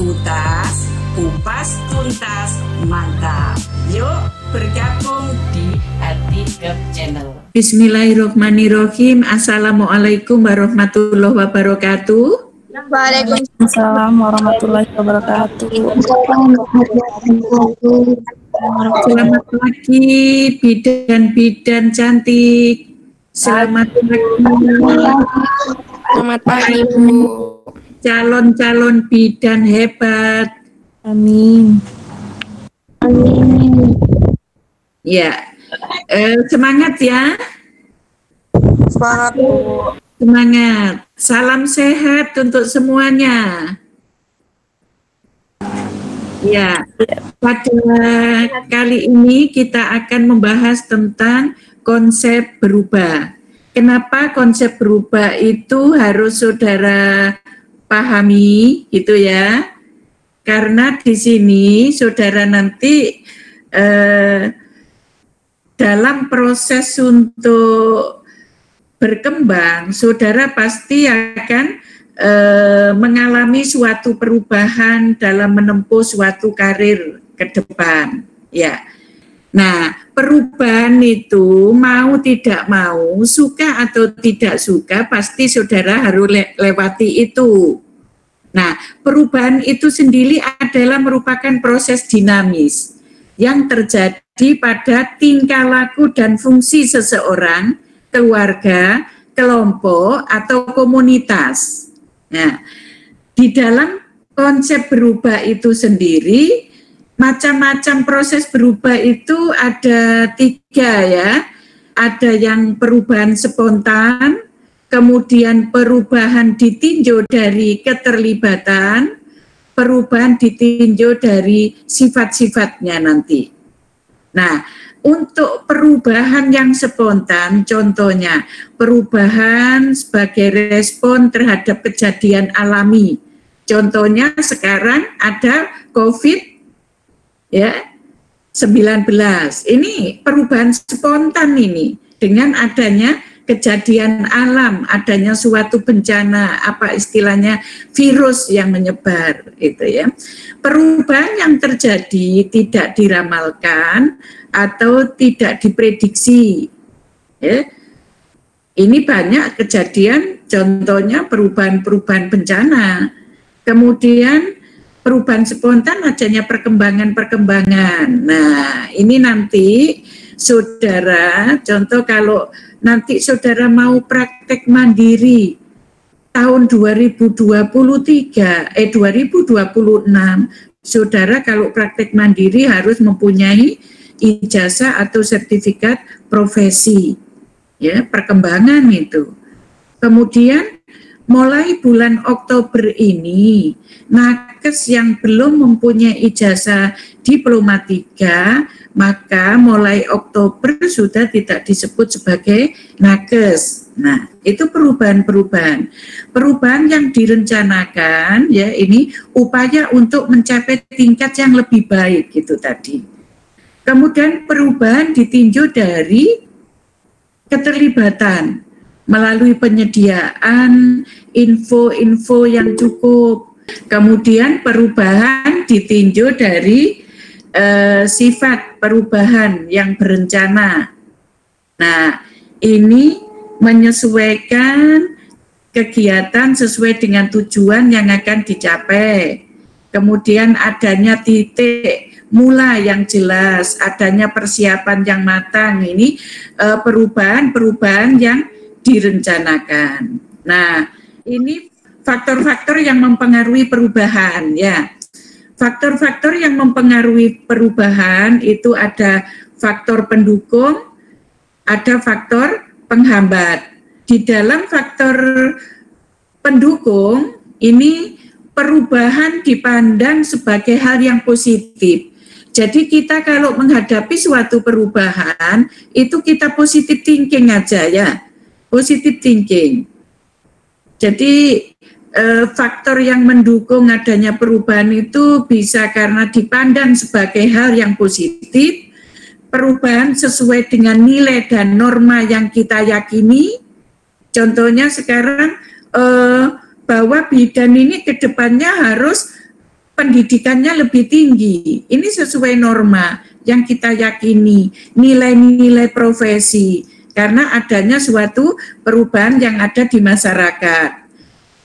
Utas, kupas tuntas, mantap. Yuk bergabung di Artikel Channel. Bismillahirrahmanirrahim. Assalamualaikum warahmatullahi wabarakatuh. Waalaikumsalam warahmatullahi wabarakatuh. Selamat pagi bidan-bidan cantik. Selamat pagi. Selamat pagi, Bu. Calon-calon bidan hebat. Amin. Ya, semangat ya. Semangat, Bu. Semangat. Salam sehat untuk semuanya. Ya, pada kali ini kita akan membahas tentang konsep berubah. Kenapa konsep berubah itu harus saudara pahami, gitu ya? Karena di sini saudara nanti dalam proses untuk berkembang, saudara pasti akan mengalami suatu perubahan dalam menempuh suatu karir ke depan, ya. Nah, perubahan itu mau tidak mau, suka atau tidak suka, pasti saudara harus lewati itu. Nah, perubahan itu sendiri adalah merupakan proses dinamis yang terjadi pada tingkah laku dan fungsi seseorang, keluarga, kelompok, atau komunitas. Nah, di dalam konsep berubah itu sendiri, macam-macam proses berubah itu ada 3 ya. Ada yang perubahan spontan, kemudian perubahan ditinjau dari keterlibatan, perubahan ditinjau dari sifat-sifatnya nanti. Nah, untuk perubahan yang spontan, contohnya perubahan sebagai respon terhadap kejadian alami. Contohnya sekarang ada COVID-19. Ini perubahan spontan ini dengan adanya kejadian alam, adanya suatu bencana, apa istilahnya, virus yang menyebar, itu ya. Perubahan yang terjadi tidak diramalkan atau tidak diprediksi, ya. Ini banyak kejadian, contohnya perubahan-perubahan bencana, kemudian perubahan spontan adanya perkembangan-perkembangan. Nah, ini nanti saudara, contoh kalau nanti saudara mau praktek mandiri tahun 2026, saudara kalau praktek mandiri harus mempunyai ijazah atau sertifikat profesi, ya, perkembangan itu. Kemudian mulai bulan Oktober ini, nakes yang belum mempunyai ijazah diploma 3, maka mulai Oktober sudah tidak disebut sebagai nakes. Nah, itu perubahan-perubahan. Perubahan yang direncanakan, ya, ini upaya untuk mencapai tingkat yang lebih baik, gitu tadi. Kemudian perubahan ditinjau dari keterlibatan melalui penyediaan info-info yang cukup. Kemudian perubahan ditinjau dari sifat perubahan yang berencana. Nah, ini menyesuaikan kegiatan sesuai dengan tujuan yang akan dicapai. Kemudian adanya titik mulai yang jelas, adanya persiapan yang matang. Ini perubahan-perubahan yang direncanakan. Nah, ini faktor-faktor yang mempengaruhi perubahan, ya. Faktor-faktor yang mempengaruhi perubahan itu ada faktor pendukung, ada faktor penghambat. Di dalam faktor pendukung, ini perubahan dipandang sebagai hal yang positif. Jadi kita kalau menghadapi suatu perubahan, itu kita positive thinking aja, ya. Positive thinking. Jadi faktor yang mendukung adanya perubahan itu bisa karena dipandang sebagai hal yang positif, perubahan sesuai dengan nilai dan norma yang kita yakini. Contohnya sekarang bahwa bidan ini ke depannya harus pendidikannya lebih tinggi. Ini sesuai norma yang kita yakini, nilai-nilai profesi, karena adanya suatu perubahan yang ada di masyarakat.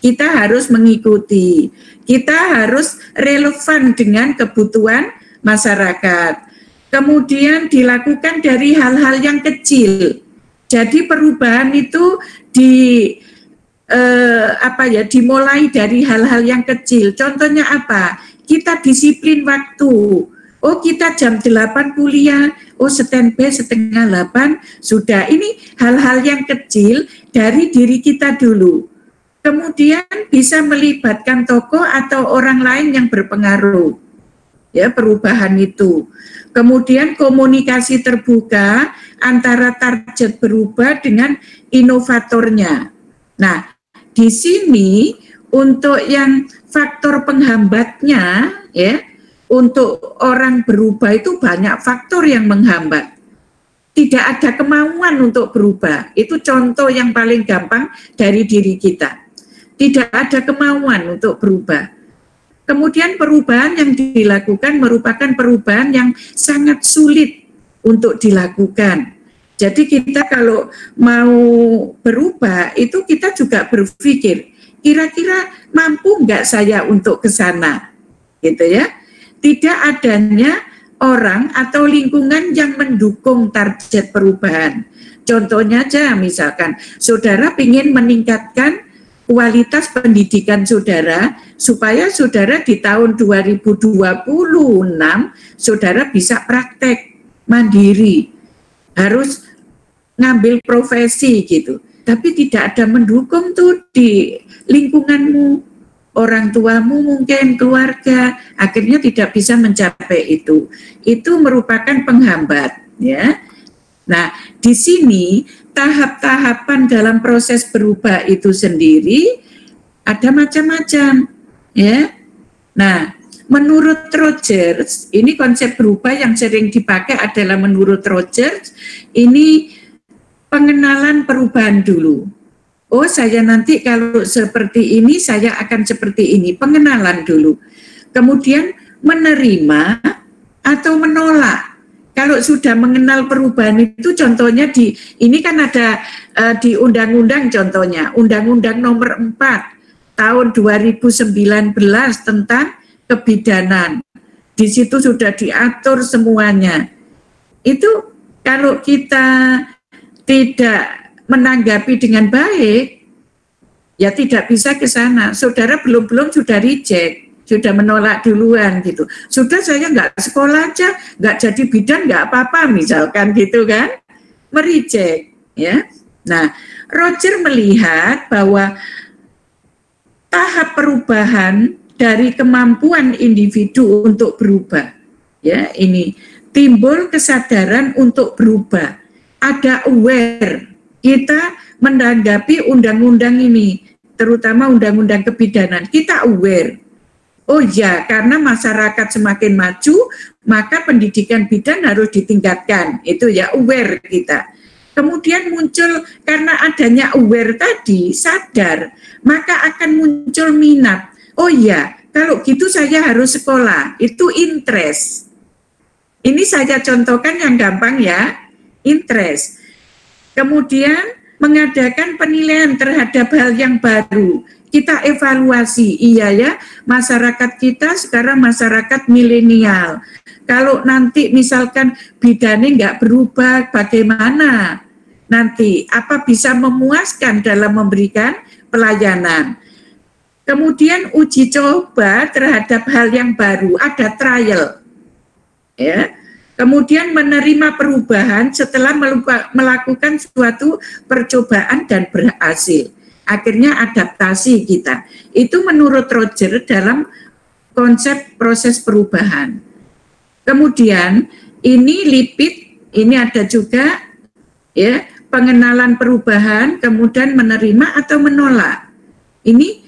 Kita harus mengikuti, kita harus relevan dengan kebutuhan masyarakat. Kemudian dilakukan dari hal-hal yang kecil. Jadi perubahan itu dimulai dari hal-hal yang kecil. Contohnya apa? Kita disiplin waktu. Oh, kita jam 8 kuliah, oh standby setengah 8, sudah. Ini hal-hal yang kecil dari diri kita dulu. Kemudian bisa melibatkan tokoh atau orang lain yang berpengaruh. Ya, perubahan itu. Kemudian komunikasi terbuka antara target berubah dengan inovatornya. Nah, di sini untuk yang faktor penghambatnya, ya, untuk orang berubah itu banyak faktor yang menghambat. Tidak ada kemauan untuk berubah. Itu contoh yang paling gampang dari diri kita. Tidak ada kemauan untuk berubah. Kemudian perubahan yang dilakukan merupakan perubahan yang sangat sulit untuk dilakukan. Jadi kita kalau mau berubah itu kita juga berpikir, kira-kira mampu nggak saya untuk ke sana, gitu ya. Tidak adanya orang atau lingkungan yang mendukung target perubahan. Contohnya aja misalkan, saudara ingin meningkatkan kualitas pendidikan saudara, supaya saudara di tahun 2026, saudara bisa praktek mandiri, harus ngambil profesi gitu. Tapi tidak ada mendukung tuh di lingkunganmu, orang tuamu mungkin, keluarga, akhirnya tidak bisa mencapai itu. Itu merupakan penghambat, ya. Nah, di sini tahap-tahapan dalam proses berubah itu sendiri ada macam-macam, ya. Nah, menurut Rogers, ini konsep berubah yang sering dipakai adalah menurut Rogers, ini pengenalan perubahan dulu. Oh, saya nanti kalau seperti ini, saya akan seperti ini. Pengenalan dulu. Kemudian menerima atau menolak. Kalau sudah mengenal perubahan itu, contohnya ini kan ada di undang-undang contohnya, Undang-Undang Nomor 4 tahun 2019 tentang kebidanan. Di situ sudah diatur semuanya. Itu kalau kita tidak menanggapi dengan baik, ya tidak bisa ke sana. Saudara belum sudah reject. Sudah menolak duluan gitu. Sudah saya nggak sekolah aja, nggak jadi bidan nggak apa-apa misalkan gitu kan, mereject ya. Nah, Roger melihat bahwa tahap perubahan dari kemampuan individu untuk berubah, ya ini timbul kesadaran untuk berubah, ada aware kita menanggapi undang-undang ini, terutama undang-undang kebidanan, kita aware. Oh ya, karena masyarakat semakin maju, maka pendidikan bidan harus ditingkatkan. Itu ya, aware kita. Kemudian muncul, karena adanya aware tadi, sadar, maka akan muncul minat. Oh ya, kalau gitu saya harus sekolah. Itu interest. Ini saya contohkan yang gampang ya, interest. Kemudian mengadakan penilaian terhadap hal yang baru. Kita evaluasi, iya ya, masyarakat kita sekarang masyarakat milenial. Kalau nanti misalkan bidannya nggak berubah, bagaimana? Nanti apa bisa memuaskan dalam memberikan pelayanan? Kemudian uji coba terhadap hal yang baru, ada trial. Ya. Kemudian menerima perubahan setelah melakukan suatu percobaan dan berhasil. Akhirnya adaptasi kita. Itu menurut Roger dalam konsep proses perubahan. Kemudian ini lipid, ini ada juga ya pengenalan perubahan, kemudian menerima atau menolak. Ini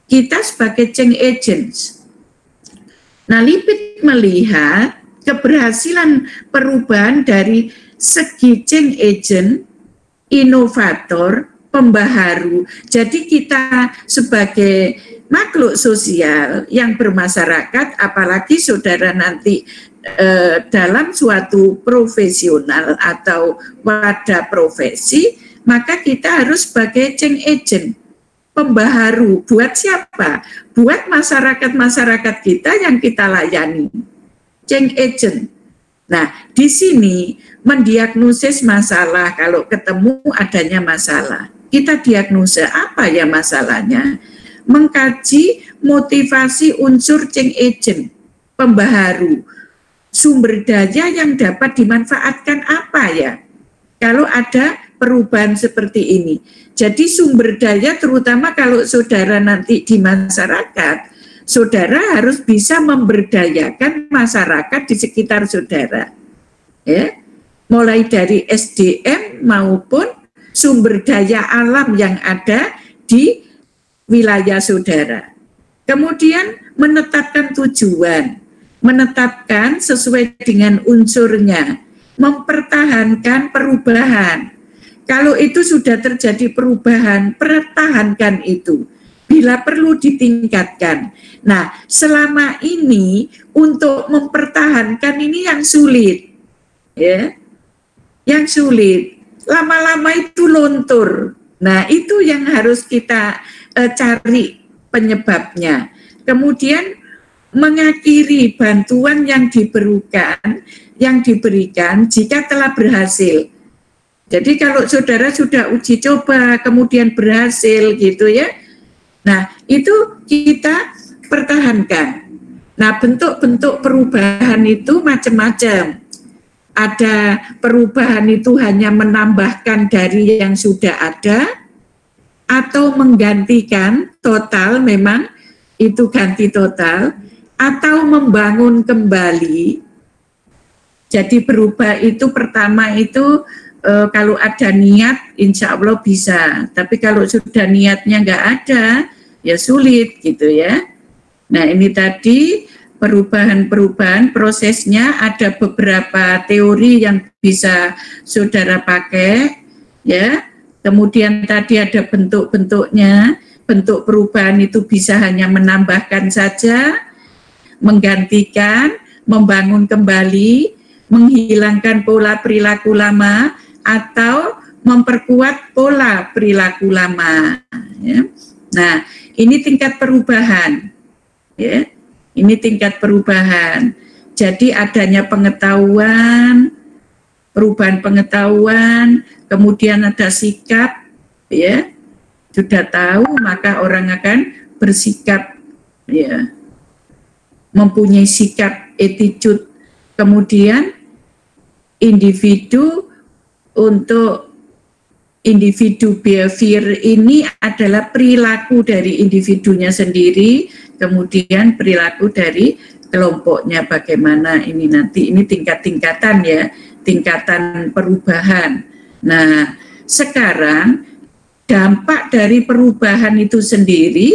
kita sebagai change agents. Nah, lipid melihat keberhasilan perubahan dari segi change agent, inovator, pembaharu. Jadi kita sebagai makhluk sosial yang bermasyarakat, apalagi saudara nanti dalam suatu profesional atau wadah profesi, maka kita harus sebagai change agent, pembaharu. Buat siapa? Buat masyarakat-masyarakat kita yang kita layani. Change agent. Nah, di sini mendiagnosis masalah, kalau ketemu adanya masalah, kita diagnosa apa ya masalahnya, mengkaji motivasi unsur change agent, pembaharu, sumber daya yang dapat dimanfaatkan apa ya, kalau ada perubahan seperti ini. Jadi sumber daya terutama kalau saudara nanti di masyarakat, saudara harus bisa memberdayakan masyarakat di sekitar saudara, ya, mulai dari SDM maupun sumber daya alam yang ada di wilayah saudara. Kemudian menetapkan tujuan, menetapkan sesuai dengan unsurnya, mempertahankan perubahan. Kalau itu sudah terjadi perubahan, pertahankan itu. Bila perlu ditingkatkan. Nah, selama ini untuk mempertahankan ini yang sulit, ya, yang sulit. Lama-lama itu luntur. Nah, itu yang harus kita cari penyebabnya. Kemudian mengakhiri bantuan yang diberikan jika telah berhasil. Jadi kalau saudara sudah uji coba kemudian berhasil gitu ya. Nah, itu kita pertahankan. Nah, bentuk-bentuk perubahan itu macam-macam. Ada perubahan itu hanya menambahkan dari yang sudah ada, atau menggantikan total, memang itu ganti total, atau membangun kembali. Jadi berubah itu pertama itu kalau ada niat, insya Allah bisa. Tapi kalau sudah niatnya nggak ada, ya sulit gitu ya. Nah, ini tadi perubahan-perubahan prosesnya ada beberapa teori yang bisa saudara pakai ya. Kemudian tadi ada bentuk-bentuknya. Bentuk perubahan itu bisa hanya menambahkan saja, menggantikan, membangun kembali, menghilangkan pola perilaku lama, atau memperkuat pola perilaku lama ya. Nah, ini tingkat perubahan ya. Ini tingkat perubahan. Jadi adanya pengetahuan, perubahan pengetahuan, kemudian ada sikap ya. Sudah tahu maka orang akan bersikap ya. Mempunyai sikap attitude. Kemudian individu, untuk individu behavior ini adalah perilaku dari individunya sendiri, kemudian perilaku dari kelompoknya bagaimana ini nanti, ini tingkat-tingkatan ya, tingkatan perubahan. Nah, sekarang dampak dari perubahan itu sendiri,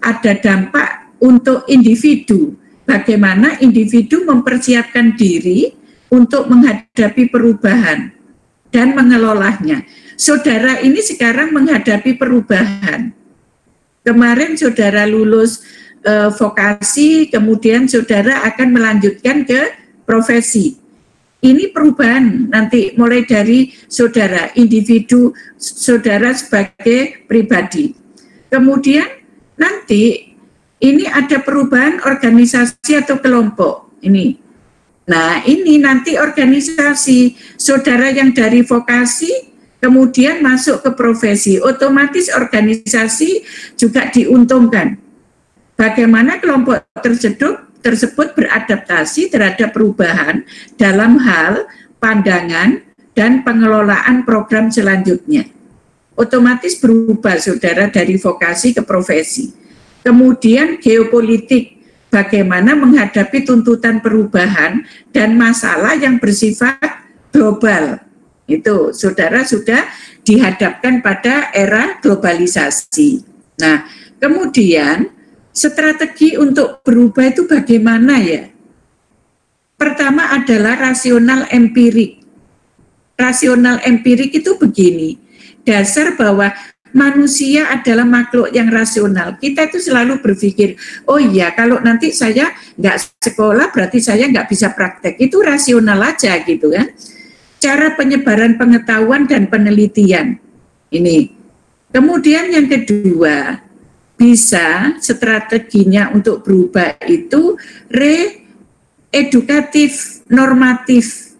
ada dampak untuk individu, bagaimana individu mempersiapkan diri untuk menghadapi perubahan dan mengelolanya. Saudara ini sekarang menghadapi perubahan. Kemarin saudara lulus vokasi, kemudian saudara akan melanjutkan ke profesi. Ini perubahan nanti mulai dari saudara, individu saudara sebagai pribadi. Kemudian nanti ini ada perubahan organisasi atau kelompok. Ini. Nah, ini nanti organisasi saudara yang dari vokasi kemudian masuk ke profesi, otomatis organisasi juga diuntungkan. Bagaimana kelompok tersebut beradaptasi terhadap perubahan dalam hal pandangan dan pengelolaan program selanjutnya. Otomatis berubah saudara dari vokasi ke profesi. Kemudian geopolitik, bagaimana menghadapi tuntutan perubahan dan masalah yang bersifat global. Itu saudara sudah dihadapkan pada era globalisasi. Nah, kemudian strategi untuk berubah itu bagaimana ya? Pertama adalah rasional empirik. Rasional empirik itu begini, dasar bahwa manusia adalah makhluk yang rasional. Kita itu selalu berpikir, oh iya kalau nanti saya nggak sekolah berarti saya nggak bisa praktek. Itu rasional aja gitu kan. Cara penyebaran pengetahuan dan penelitian. Ini. Kemudian yang kedua, bisa strateginya untuk berubah itu edukatif, normatif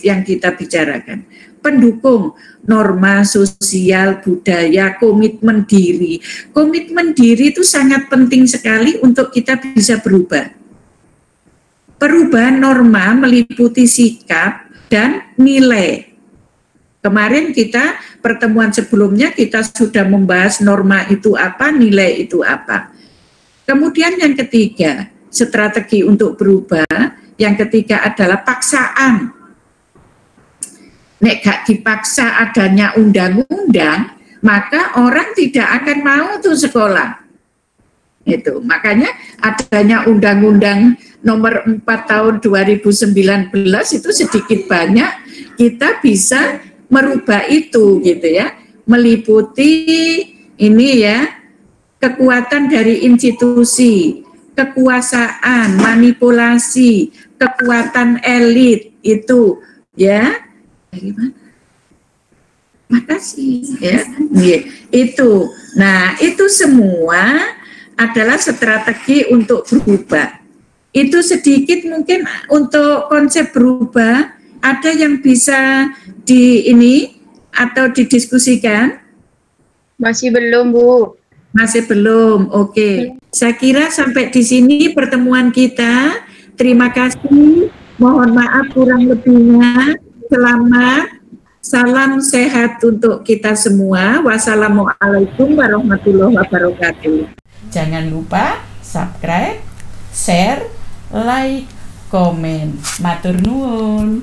yang kita bicarakan. Pendukung norma sosial, budaya, komitmen diri. Komitmen diri itu sangat penting sekali untuk kita bisa berubah. Perubahan norma meliputi sikap dan nilai. Kemarin kita pertemuan sebelumnya kita sudah membahas norma itu apa, nilai itu apa. Kemudian yang ketiga, strategi untuk berubah. Yang ketiga adalah paksaan. Nek gak dipaksa adanya undang-undang, maka orang tidak akan mau tuh sekolah. Itu makanya adanya undang-undang nomor 4 tahun 2019 itu sedikit banyak kita bisa merubah itu gitu ya, meliputi ini ya, kekuatan dari institusi, kekuasaan, manipulasi, kekuatan elit itu ya. Gimana? Makasih ya. Itu. Nah, itu semua adalah strategi untuk berubah. Itu sedikit mungkin untuk konsep berubah, ada yang bisa didiskusikan? Masih belum, Bu. Masih belum, oke. Saya kira sampai di sini pertemuan kita. Terima kasih, mohon maaf kurang lebihnya. Selamat, salam sehat untuk kita semua. Wassalamualaikum warahmatullahi wabarakatuh. Jangan lupa subscribe, share, like, komen. Matur nuwun.